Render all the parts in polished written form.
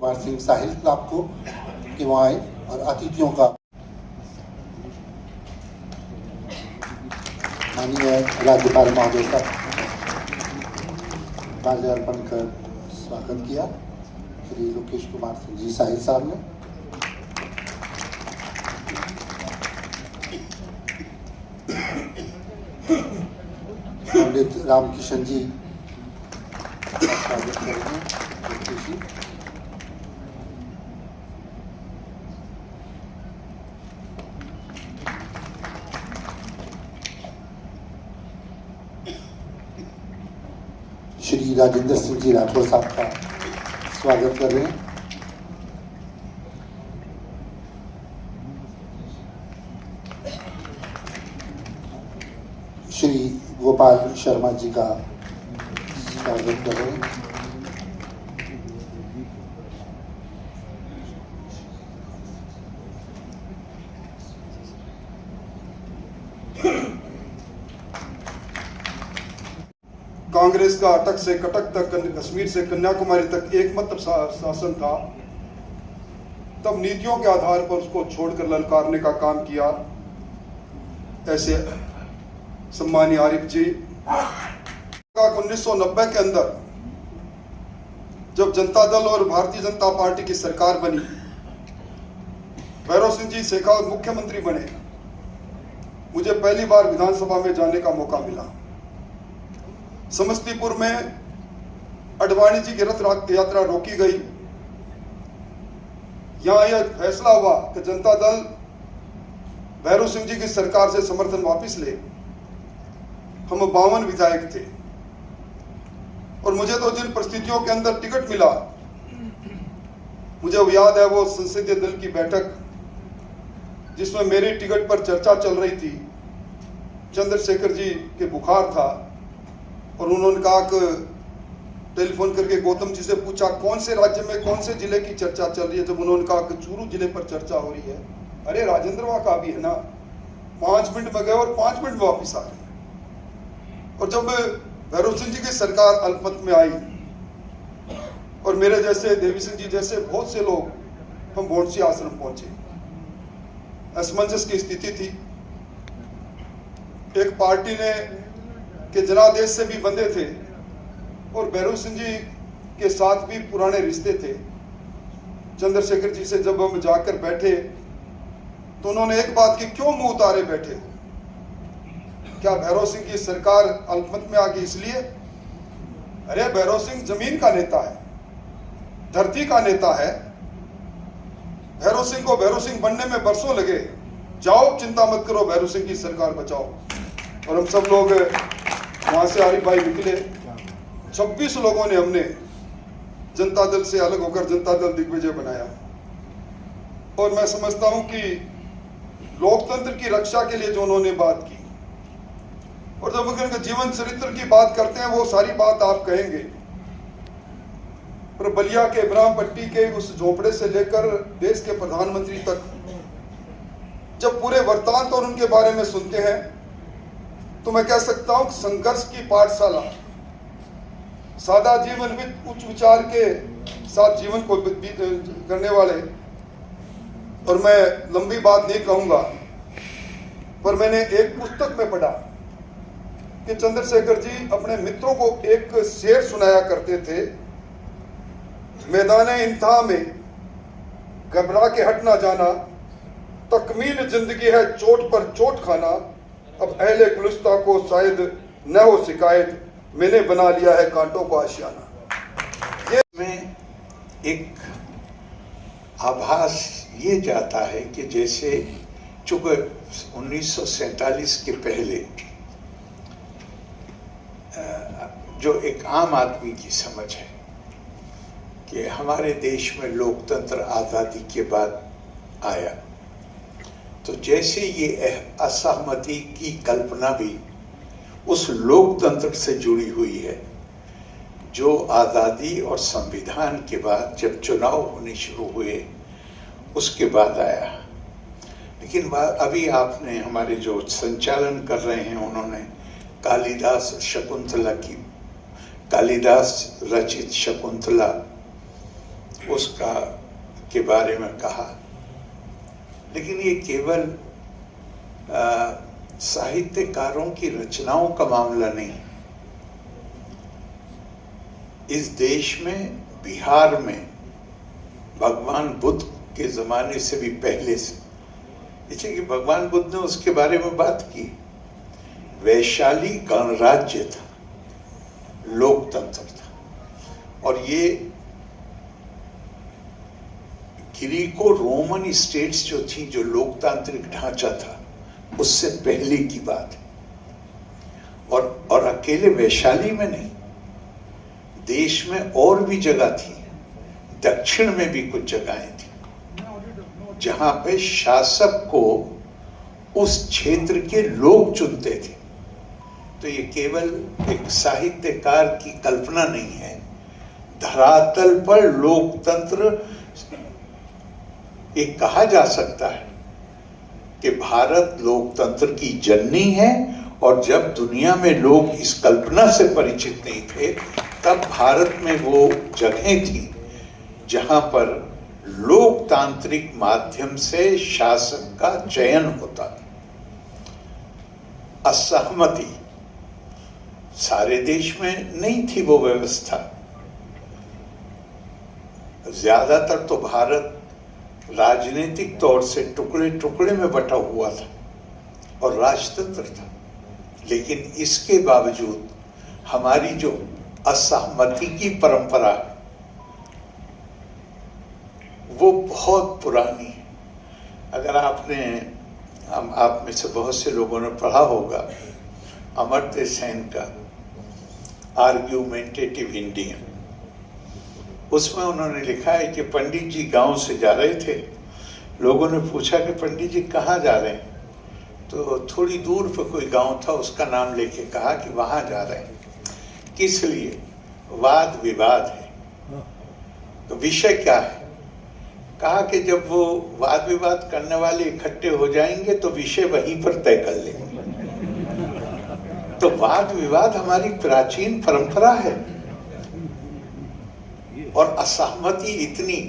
कुमार सिंह साहिल club को कि वहाँ आए और अतिथियों का माननीय राज्यपाल महोदय का माल्यार्पण कर स्वागत किया। श्री लोकेश कुमार सिंह जी साहिल साहब ने पंडित रामकिशन जी का स्वागत करेंगे। श्री राजेंद्र सिंह जी राठौर साहब का स्वागत कर रहे हैं। श्री गोपाल शर्मा जी का स्वागत कर रहे हैं। कांग्रेस का अटक से कटक तक, कश्मीर से कन्याकुमारी तक एकमात्र शासन था। तब नीतियों के आधार पर उसको छोड़कर ललकारने का काम किया। ऐसे सम्मानीय आरिफ जी 1990 के अंदर जब जनता दल और भारतीय जनता पार्टी की सरकार बनी, भैरव सिंह जी शेखावत मुख्यमंत्री बने, मुझे पहली बार विधानसभा में जाने का मौका मिला। समस्तीपुर में अडवाणी जी की रथ यात्रा रोकी गई। यहां यह फैसला हुआ कि जनता दल भैरव सिंह जी की सरकार से समर्थन वापस ले। हम 52 विधायक थे और मुझे तो जिन परिस्थितियों के अंदर टिकट मिला, मुझे वो याद है, वो संसदीय दल की बैठक जिसमें मेरी टिकट पर चर्चा चल रही थी। चंद्रशेखर जी के बुखार था और उन्होंने कहा कि टेलीफोन करके गौतम जी से पूछा कौन से राज्य में कौन से जिले की चर्चा चल रही है। जब उन्होंने कहा कि चूरू जिले पर चर्चा हो रही है, अरे राजेंद्रवा का भी है ना। 5 मिनट में गए और 5 मिनट में वापिस आ गए। और जब भैरव सिंह जी की सरकार अल्पमत में आई और मेरे जैसे, देवी सिंह जी जैसे बहुत से लोग हम भोंडसी आश्रम पहुंचे। असमंजस की स्थिति थी। एक पार्टी ने के जनादेश से भी बंधे थे और भैरव सिंह जी के साथ भी पुराने रिश्ते थे। चंद्रशेखर जी से जब हम जाकर बैठे तो उन्होंने एक बात की, क्यों मुंह उतारे बैठे हो? क्या भैरव सिंह की सरकार अल्पमत में आ गई इसलिए? अरे भैरव सिंह जमीन का नेता है, धरती का नेता है। भैरव सिंह को भैरव सिंह बनने में बरसों लगे। जाओ, चिंता मत करो, भैरव सिंह की सरकार बचाओ। और हम सब लोग वहां से आरिफ भाई निकले। 26 लोगों ने हमने जनता दल से अलग होकर जनता दल दिग्विजय बनाया। और मैं समझता हूं कि लोकतंत्र की रक्षा के लिए जो उन्होंने बात की, और जब उनके जीवन चरित्र की बात करते हैं वो सारी बात आप कहेंगे, पर बलिया के इब्राहिमपट्टी के उस झोपड़े से लेकर देश के प्रधानमंत्री तक जब पूरे वृत्तांत और उनके बारे में सुनते हैं तो मैं कह सकता हूं संघर्ष की पाठशाला, सादा जीवन में उच्च विचार के साथ जीवन को करने वाले। और मैं लंबी बात नहीं कहूंगा, पर मैंने एक पुस्तक में पढ़ा कि चंद्रशेखर जी अपने मित्रों को एक शेर सुनाया करते थे, मैदान इंतहा में घबरा के हट ना जाना, तकमील जिंदगी है चोट पर चोट खाना, अब अहले गुलिस्ता को शायद न हो शिकायत, मैंने बना लिया है कांटों को आशियाना। ये में एक आभास ये जाता है कि जैसे चूंकि 1947 के पहले जो एक आम आदमी की समझ है कि हमारे देश में लोकतंत्र आज़ादी के बाद आया, तो जैसे ये असहमति की कल्पना भी उस लोकतंत्र से जुड़ी हुई है जो आज़ादी और संविधान के बाद जब चुनाव होने शुरू हुए उसके बाद आया। लेकिन अभी आपने हमारे जो संचालन कर रहे हैं उन्होंने कालिदास शकुंतला की, कालिदास रचित शकुंतला उसका के बारे में कहा, लेकिन ये केवल साहित्यकारों की रचनाओं का मामला नहीं। इस देश में, बिहार में भगवान बुद्ध के जमाने से भी पहले से, देखिए कि भगवान बुद्ध ने उसके बारे में बात की। वैशाली गणराज्य था, लोकतंत्र था, और ये ग्रीको रोमन स्टेट्स जो थी, जो लोकतांत्रिक ढांचा था, उससे पहले की बात है। और अकेले वैशाली में नहीं, देश में और भी जगह थी, दक्षिण में भी कुछ जगहें थी जहां पे शासक को उस क्षेत्र के लोग चुनते थे। तो ये केवल एक साहित्यकार की कल्पना नहीं है, धरातल पर लोकतंत्र, एक कहा जा सकता है कि भारत लोकतंत्र की जननी है। और जब दुनिया में लोग इस कल्पना से परिचित नहीं थे, तब भारत में वो जगहें थी जहां पर लोकतांत्रिक माध्यम से शासक का चयन होता था। असहमति, सारे देश में नहीं थी वो व्यवस्था। ज्यादातर तो भारत राजनीतिक तौर से टुकड़े टुकड़े में बटा हुआ था और राजतंत्र था, लेकिन इसके बावजूद हमारी जो असहमति की परंपरा है वो बहुत पुरानी है। अगर आप में से बहुत से लोगों ने पढ़ा होगा अमर्त्य सेन का आर्ग्यूमेंटेटिव इंडियन, उसमें उन्होंने लिखा है कि पंडित जी गांव से जा रहे थे। लोगों ने पूछा कि पंडित जी कहाँ जा रहे हैं, तो थोड़ी दूर पर कोई गांव था, उसका नाम लेके कहा कि वहां जा रहे हैं। किस लिए? वाद विवाद है। तो विषय क्या है? कहा कि जब वो वाद विवाद करने वाले इकट्ठे हो जाएंगे तो विषय वहीं पर तय कर लेंगे। तो वाद विवाद हमारी प्राचीन परंपरा है। और असहमति इतनी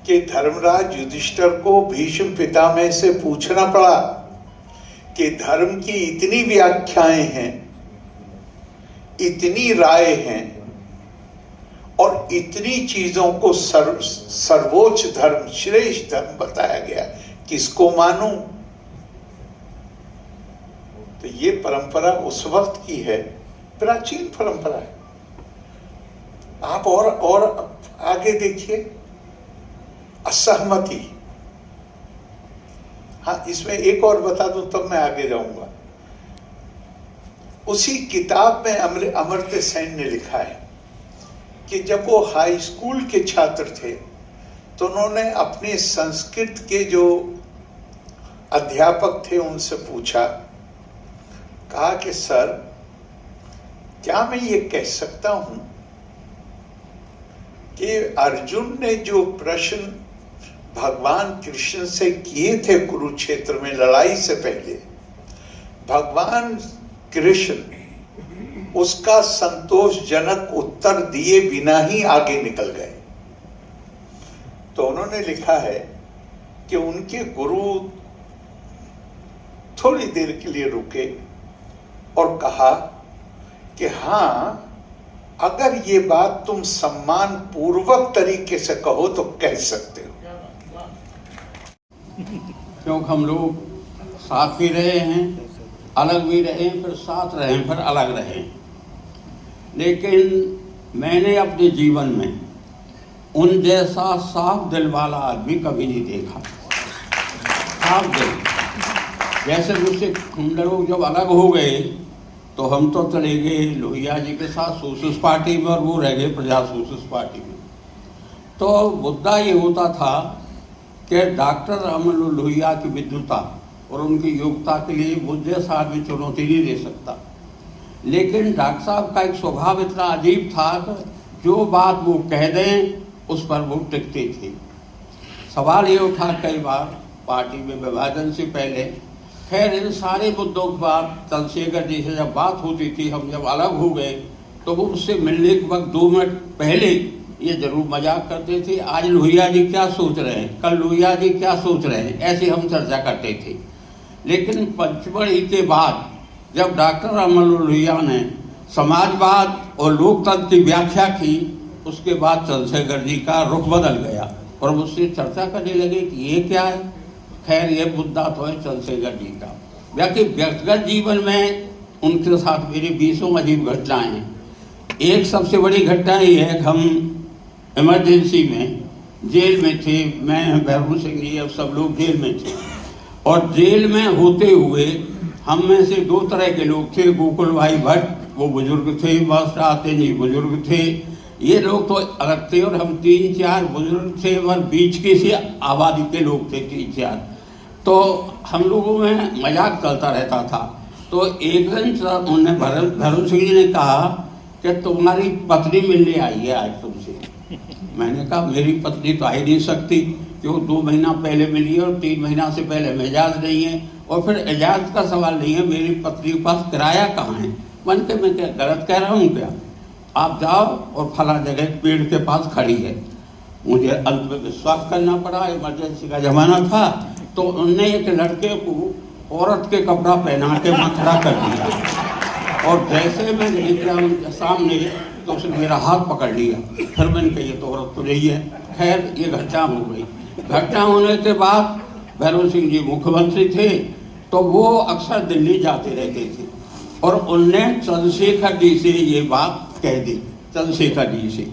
कि धर्मराज युधिष्ठिर को भीष्म पितामह से पूछना पड़ा कि धर्म की इतनी व्याख्याएं हैं, इतनी राय हैं और इतनी चीजों को सर्वोच्च धर्म, श्रेष्ठ धर्म बताया गया, किसको मानूं? तो ये परंपरा उस वक्त की है, प्राचीन परंपरा है। आप और आगे देखिए, असहमति। हाँ, इसमें एक और बता दूं तब मैं आगे जाऊंगा। उसी किताब में अमर्त्य सेन ने लिखा है कि जब वो हाई स्कूल के छात्र थे तो उन्होंने अपने संस्कृत के जो अध्यापक थे उनसे पूछा, कहा कि सर, क्या मैं ये कह सकता हूं कि अर्जुन ने जो प्रश्न भगवान कृष्ण से किए थे कुरुक्षेत्र में लड़ाई से पहले, भगवान कृष्ण उसका संतोषजनक उत्तर दिए बिना ही आगे निकल गए। तो उन्होंने लिखा है कि उनके गुरु थोड़ी देर के लिए रुके और कहा कि हाँ, अगर ये बात तुम सम्मान पूर्वक तरीके से कहो तो कह सकते हो। क्योंकि हम लोग साथ भी रहे हैं, अलग भी रहे हैं, फिर साथ रहे हैं, फिर अलग रहे हैं। लेकिन मैंने अपने जीवन में उन जैसा साफ दिल वाला आदमी कभी नहीं देखा। साफ दिल, जैसे मुझसे हम लोग जब अलग हो गए तो हम तो चले गए लोहिया जी के साथ सोशलिस्ट पार्टी में और वो रह गए प्रजा सोशलिस्ट पार्टी में। तो मुद्दा ये होता था कि डॉक्टर अमर लोहिया की विद्वता और उनकी योग्यता के लिए मुझे जैसा आदमी चुनौती नहीं दे सकता। लेकिन डॉक्टर साहब का एक स्वभाव इतना अजीब था कि जो बात वो कह दें उस पर वो टिकती थी। सवाल ये उठा कई बार पार्टी में विभाजन से पहले, खैर इन सारे मुद्दों के बाद चंद्रशेखर जी से जब बात होती थी, हम जब अलग हो गए तो वो उससे मिलने के वक्त 2 मिनट पहले ये जरूर मजाक करते थे, आज लोहिया जी क्या सोच रहे हैं, कल लोहिया जी क्या सोच रहे हैं, ऐसे हम चर्चा करते थे। लेकिन पंचमढ़ी के बाद जब डॉक्टर राममनोहर लोहिया ने समाजवाद और लोकतंत्र की व्याख्या की, उसके बाद चंद्रशेखर जी का रुख बदल गया और मुझसे चर्चा करने लगे कि ये क्या है। खैर ये मुद्दा तो है चंद्रशेखर जी का। बाकी व्यक्तिगत जीवन में उनके साथ मेरी 20 अजीब घटनाएं हैं। एक सबसे बड़ी घटना ये है कि हम इमरजेंसी में जेल में थे, मैं भैरू सिंह जी अब सब लोग जेल में थे, और जेल में होते हुए हम में से 2 तरह के लोग थे। गोकुल भाई भट्ट वो बुजुर्ग थे, मास्टर आते जी बुजुर्ग थे, ये लोग तो अलग थे, और हम 3-4 बुजुर्ग थे और बीच की सी आबादी के लोग थे 3-4। तो हम लोगों में मजाक चलता रहता था। तो एक दिन उन्होंने भैरू सिंह जी ने कहा कि तुम्हारी पत्नी मिलने आई है आज तुमसे। मैंने कहा मेरी पत्नी तो आ ही नहीं सकती, क्यों 2 महीना पहले मिली है और 3 महीना से पहले में इजाज़त नहीं है, और फिर इजाज़त का सवाल नहीं है, मेरी पत्नी के पास किराया कहाँ है। मन के मैं क्या गलत कह रहा हूँ क्या? आप जाओ और फला जगह पेड़ के पास खड़ी है। मुझे अंत में विश्वास करना पड़ा, इमरजेंसी का ज़माना था। तो उनने एक लड़के को औरत के कपड़ा पहना के वहाँ खड़ा कर दिया, और जैसे मैं निकला उनके सामने तो उसने मेरा हाथ पकड़ लिया। फिर मैंने कही तो औरत तो नहीं है। खैर ये घटना हो गई। घटना होने के बाद भैरू सिंह जी मुख्यमंत्री थे, तो वो अक्सर दिल्ली जाते रहते थे, और उनने चंद्रशेखर जी से ये बात कह दी, चंद्रशेखर जी से।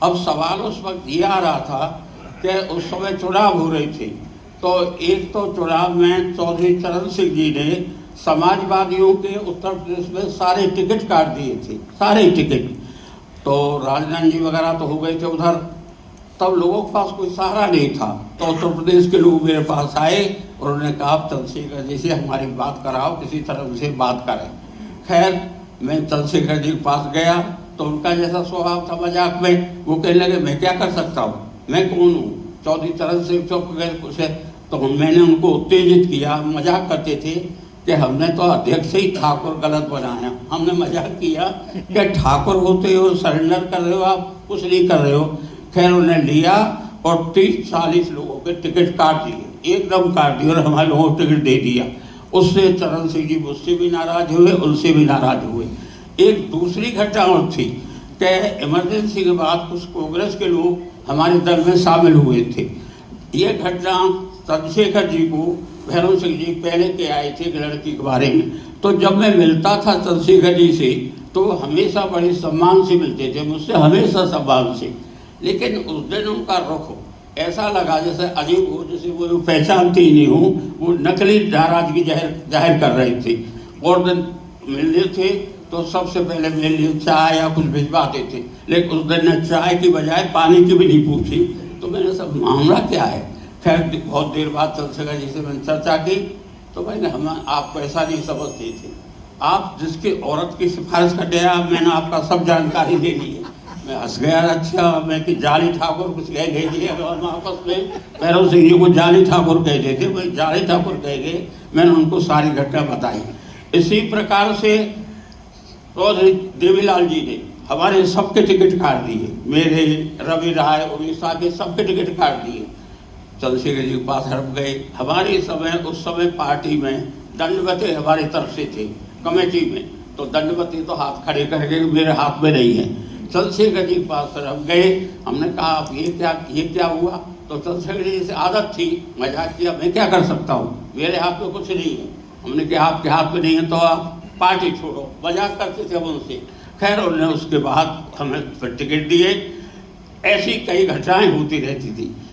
अब सवाल उस वक्त ये आ रहा था कि उस समय चुनाव हो रहे थे, तो एक तो चुनाव में चौधरी चरण सिंह जी ने समाजवादियों के उत्तर प्रदेश में सारे टिकट काट दिए थे, सारे टिकट। तो राजनाथ जी वगैरह तो हो गए थे उधर, तब लोगों के पास कोई सहारा नहीं था। तो उत्तर प्रदेश के लोग मेरे पास आए और उन्होंने कहा आप चंद्रशेखर जी से हमारी बात कराओ, किसी तरह उनसे बात करें। खैर मैं चंद्रशेखर जी के पास गया, तो उनका जैसा स्वभाव था मजाक में, वो कहने लगे मैं क्या कर सकता हूँ, मैं कौन हूँ, चौधरी चरण सिंह चौक गए कुछ है। तो मैंने उनको उत्तेजित किया, मजाक करते थे कि हमने तो अध्यक्ष ही ठाकुर गलत बनाया। हमने मजाक किया कि ठाकुर होते हो सरेंडर कर रहे हो, आप कुछ नहीं कर रहे हो। खैर उन्हें लिया और 30-40 लोगों के टिकट काट दिए, एकदम काट दिए, और हमारे लोगों को टिकट दे दिया। उससे चरण सिंह जी मुझसे भी नाराज हुए, उनसे भी नाराज हुए। एक दूसरी घटना और थी कि इमरजेंसी के बाद कुछ कांग्रेस के लोग हमारे दल में शामिल हुए थे। ये घटना चंद्रशेखर जी को भैरू सिंह जी पहले के आए थे एक लड़की के बारे में। तो जब मैं मिलता था चंद्रशेखर जी से तो हमेशा बड़े सम्मान से मिलते थे, मुझसे हमेशा सम्मान से। लेकिन उस दिन उनका रुख ऐसा लगा जैसे अजीब हो, जैसे वो पहचानते ही नहीं हूँ, वो नकली नाराजगी जाहिर कर रहे थे। और दिन मिलने थे तो सबसे पहले मेरे लिए चाय या कुछ भिजवाते थे, लेकिन उस दिन ने चाय की बजाय पानी की भी नहीं पूछी। तो मैंने सब मामला क्या है। खैर बहुत देर बाद चंद्रशेखर जी से मैंने चर्चा की, तो मैंने हम आपको ऐसा नहीं समझते थे, आप जिसकी औरत की सिफारिश कर दिया, मैंने आपका सब जानकारी दे दी है। मैं हंस गया, अच्छा मैं कि जाली ठाकुर कुछ कह गए थे, हम आपस में भैरू सिंह जी को जाली ठाकुर कहते थे, भाई जाली ठाकुर कह गए। मैंने उनको सारी घटना बताई। इसी प्रकार से चौधरी देवीलाल जी ने हमारे सबके टिकट काट दिए, मेरे, रवि राय, उड़ीसा के सबके टिकट काट दिए। चंद्रशेखर जी के पास हड़प गए। हमारे समय उस समय पार्टी में दंडवते हमारी तरफ से थे कमेटी में, तो दंडवती तो हाथ खड़े करके मेरे हाथ में नहीं है। चंद्रशेखर जी के पास हड़प गए। हमने कहा आप ये क्या हुआ। तो चंद्रशेखर जी से आदत थी, मजाक किया, मैं क्या कर सकता हूँ, मेरे हाथ में कुछ नहीं है। हमने कहा आपके हाथ में नहीं है तो आप पार्टी छोड़ो, मजाक करते थे हम उनसे। खैर उन्होंने उसके बाद हमें टिकट दिए। ऐसी कई घटनाएं होती रहती थी।